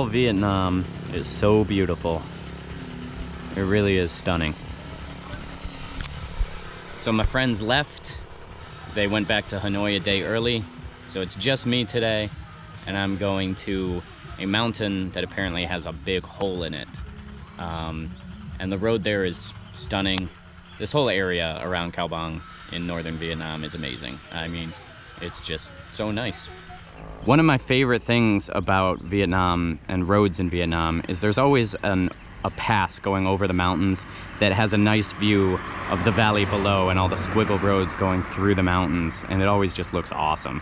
Central Vietnam is so beautiful. It really is stunning. So my friends left. They went back to Hanoi a day early. So it's just me today, and I'm going to a mountain that apparently has a big hole in it. And the road there is stunning. This whole area around Cao Bang in northern Vietnam is amazing. I mean, it's just so nice. One of my favorite things about Vietnam and roads in Vietnam is there's always a pass going over the mountains that has a nice view of the valley below and all the squiggle roads going through the mountains, and it always just looks awesome.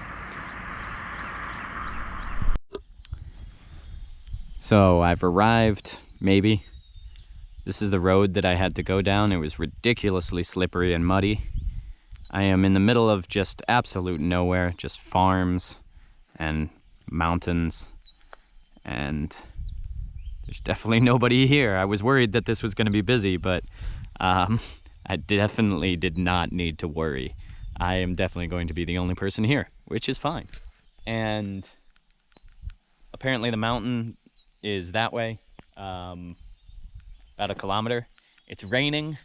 So I've arrived, maybe. This is the road that I had to go down. It was ridiculously slippery and muddy. I am in the middle of just absolute nowhere, just farms and mountains, and there's definitely nobody here. I was worried that this was going to be busy, but I definitely did not need to worry. I am definitely going to be the only person here, which is fine. And apparently the mountain is that way, about a kilometer. It's raining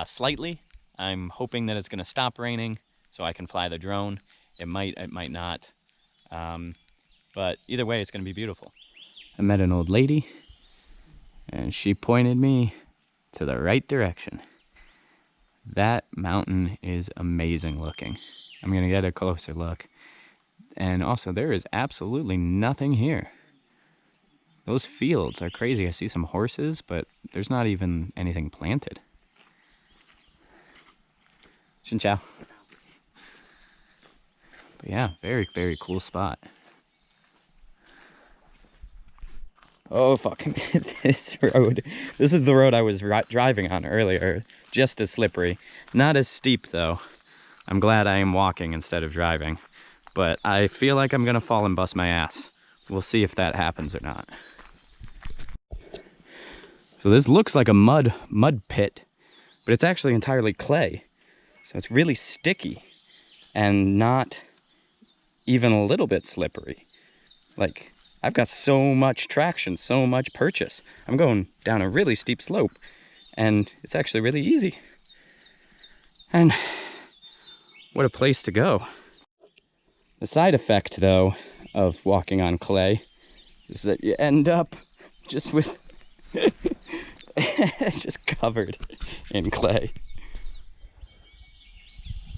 slightly. I'm hoping that it's going to stop raining so I can fly the drone. It might not. But either way, it's going to be beautiful. I met an old lady, and she pointed me to the right direction. That mountain is amazing looking. I'm going to get a closer look. And also, there is absolutely nothing here. Those fields are crazy. I see some horses, but there's not even anything planted. Xin chào. But yeah, very, very cool spot. Oh, fucking this road. This is the road I was driving on earlier. Just as slippery. Not as steep, though. I'm glad I am walking instead of driving. But I feel like I'm gonna fall and bust my ass. We'll see if that happens or not. So this looks like a mud pit, but it's actually entirely clay. So it's really sticky and not even a little bit slippery. Like, I've got so much traction, so much purchase. I'm going down a really steep slope, and it's actually really easy. And what a place to go. The side effect, though, of walking on clay is that you end up just with it's just covered in clay.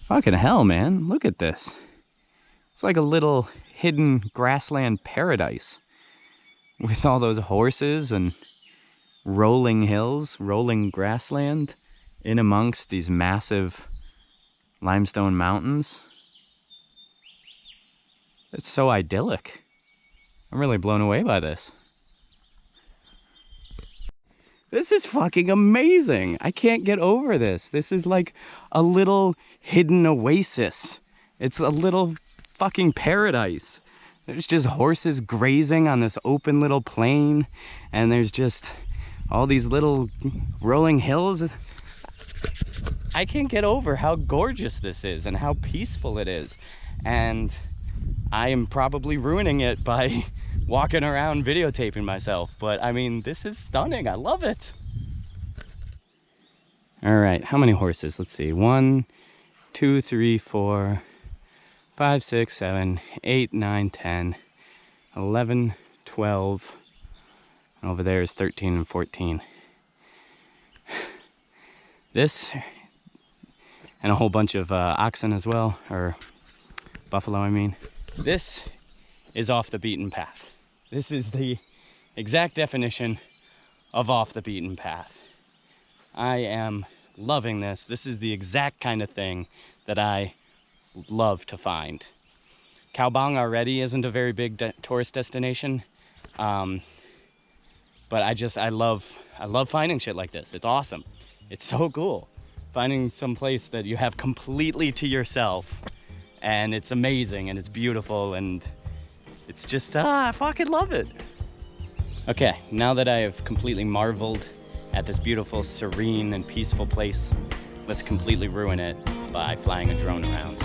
Fucking hell, man. Look at this. It's like a little hidden grassland paradise with all those horses and rolling hills, rolling grassland in amongst these massive limestone mountains. It's so idyllic. I'm really blown away by this. This is fucking amazing. I can't get over this. This is like a little hidden oasis. It's a little fucking paradise. There's just horses grazing on this open little plain, and there's just all these little rolling hills. I can't get over how gorgeous this is and how peaceful it is. And I am probably ruining it by walking around videotaping myself, but I mean, this is stunning. I love it. All right, how many horses? Let's see. 1, 2, 3, 4, 5, 6, 7, 8, 9, 10, 11, 12. And over there is 13 and 14. This, and a whole bunch of oxen as well, or buffalo, I mean. This is off the beaten path. This is the exact definition of off the beaten path. I am loving this. This is the exact kind of thing that I love to find. Cao Bang already isn't a very big tourist destination, but I love finding shit like this. It's awesome. It's so cool. Finding some place that you have completely to yourself, and it's amazing and it's beautiful and it's just, I fucking love it. Okay, now that I have completely marveled at this beautiful, serene, and peaceful place, let's completely ruin it by flying a drone around.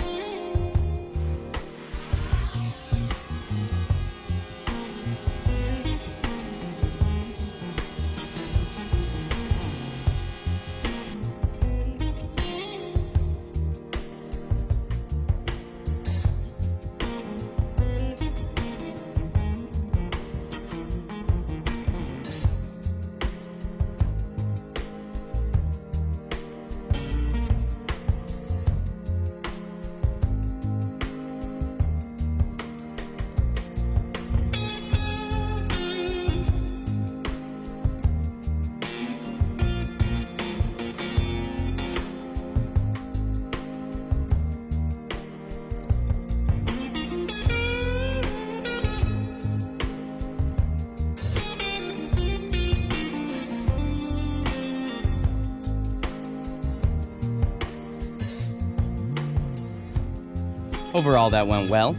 overall that went well.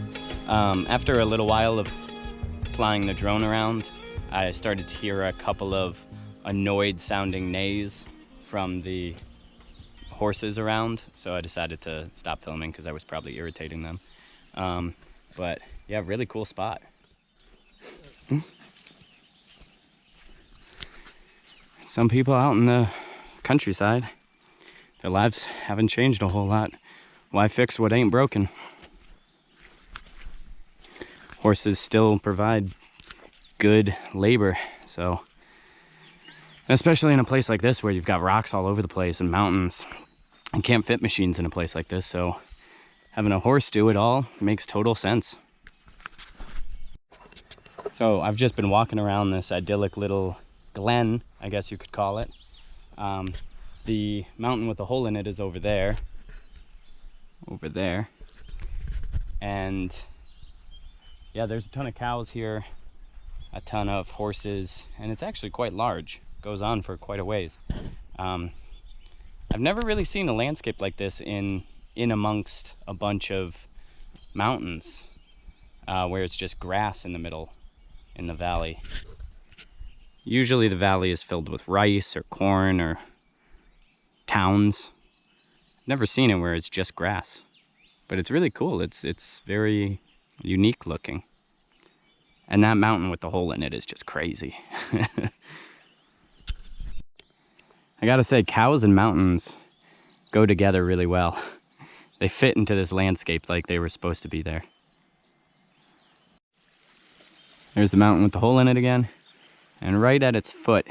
After a little while of flying the drone around, I started to hear a couple of annoyed sounding neighs from the horses around, so I decided to stop filming because I was probably irritating them. But yeah, really cool spot. Some people out in the countryside, their lives haven't changed a whole lot. Why fix what ain't broken? Horses still provide good labor, so especially in a place like this where you've got rocks all over the place and mountains, you can't fit machines in a place like this, so having a horse do it all makes total sense. So I've just been walking around this idyllic little glen, I guess you could call it. The mountain with the hole in it is over there, and yeah, there's a ton of cows here, a ton of horses, and it's actually quite large. It goes on for quite a ways. I've never really seen a landscape like this in amongst a bunch of mountains, where it's just grass in the middle in the valley. Usually the valley is filled with rice or corn or towns. Never seen it where it's just grass, but it's really cool. It's very unique looking. And that mountain with the hole in it is just crazy. I gotta say, cows and mountains go together really well. They fit into this landscape like they were supposed to be there. There's the mountain with the hole in it again. And right at its foot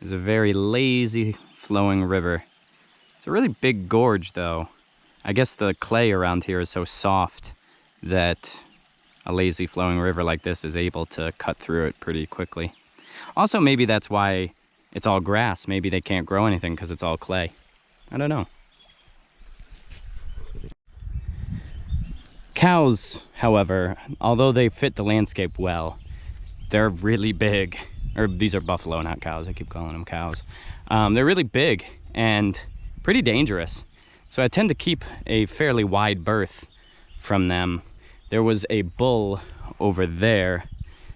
is a very lazy flowing river. It's a really big gorge though. I guess the clay around here is so soft that a lazy flowing river like this is able to cut through it pretty quickly. Also, maybe that's why it's all grass. Maybe they can't grow anything because it's all clay. I don't know. Cows, however, although they fit the landscape well, they're really big. Or these are buffalo, not cows. I keep calling them cows. They're really big and pretty dangerous. So I tend to keep a fairly wide berth from them. There was a bull over there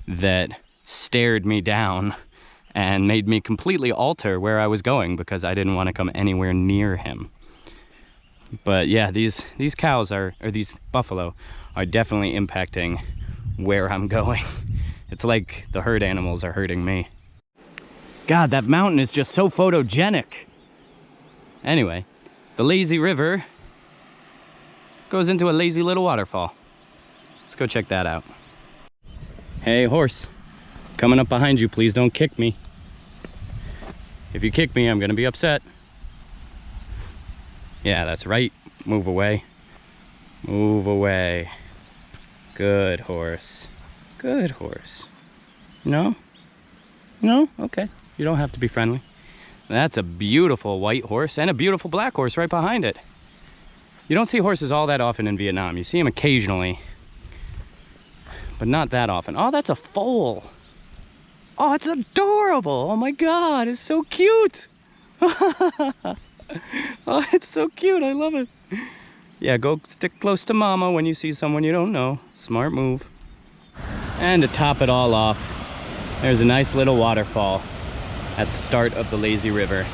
that stared me down and made me completely alter where I was going because I didn't want to come anywhere near him. But yeah, these cows or these buffalo are definitely impacting where I'm going. It's like the herd animals are hurting me. God, that mountain is just so photogenic. Anyway, the lazy river goes into a lazy little waterfall. Let's go check that out. Hey, horse. Coming up behind you, please don't kick me. If you kick me, I'm gonna be upset. Yeah, that's right. Move away. Move away. Good horse. Good horse. No? No? Okay. You don't have to be friendly. That's a beautiful white horse and a beautiful black horse right behind it. You don't see horses all that often in Vietnam. You see them occasionally, but not that often. Oh, that's a foal. Oh, it's adorable. Oh my God, it's so cute. Oh, it's so cute. I love it. Yeah, go stick close to mama when you see someone you don't know. Smart move. And to top it all off, there's a nice little waterfall at the start of the lazy river.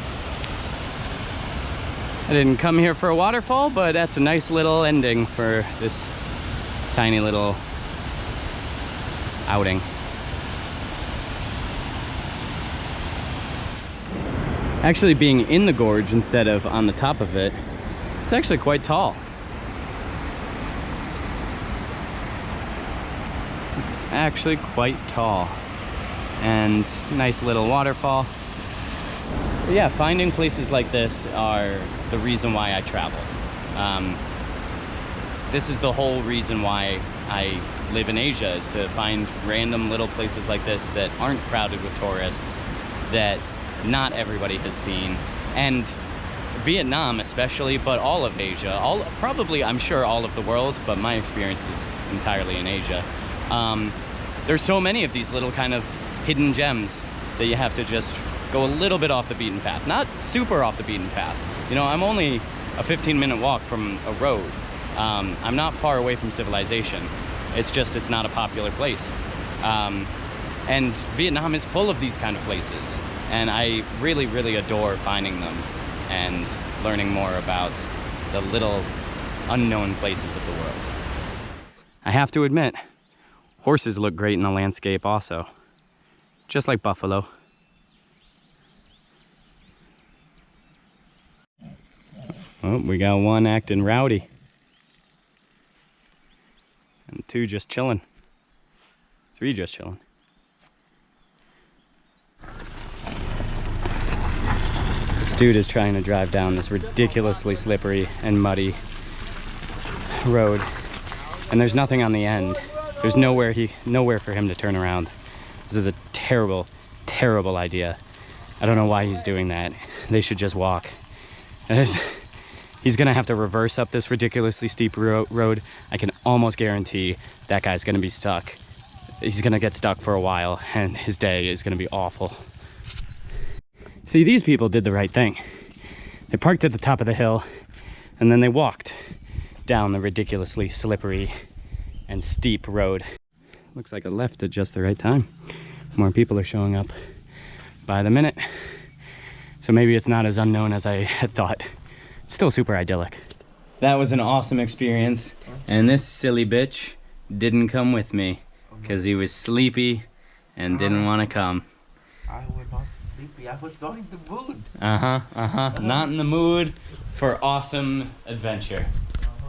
I didn't come here for a waterfall, but that's a nice little ending for this tiny little outing. Actually being in the gorge instead of on the top of it, it's actually quite tall. It's actually quite tall and nice little waterfall. But yeah, finding places like this are the reason why I travel. This is the whole reason why I live in Asia, is to find random little places like this that aren't crowded with tourists, that not everybody has seen. And Vietnam especially, but all of Asia, probably I'm sure all of the world, but my experience is entirely in Asia. There's so many of these little kind of hidden gems that you have to just go a little bit off the beaten path. Not super off the beaten path. You know, I'm only a 15-minute walk from a road, I'm not far away from civilization. It's just, it's not a popular place. And Vietnam is full of these kind of places. And I really, really adore finding them and learning more about the little unknown places of the world. I have to admit, horses look great in the landscape also, just like buffalo. Oh, we got one acting rowdy. And 2 just chilling. 3 just chilling. This dude is trying to drive down this ridiculously slippery and muddy road. And there's nothing on the end. There's nowhere for him to turn around. This is a terrible, terrible idea. I don't know why he's doing that. They should just walk. And he's gonna have to reverse up this ridiculously steep road. I can almost guarantee that guy's gonna be stuck. He's gonna get stuck for a while and his day is gonna be awful. See, these people did the right thing. They parked at the top of the hill and then they walked down the ridiculously slippery and steep road. Looks like it left at just the right time. More people are showing up by the minute. So maybe it's not as unknown as I had thought. Still super idyllic. That was an awesome experience. And this silly bitch didn't come with me because he was sleepy and didn't want to come. I was not sleepy. I was not in the mood. Not in the mood for awesome adventure.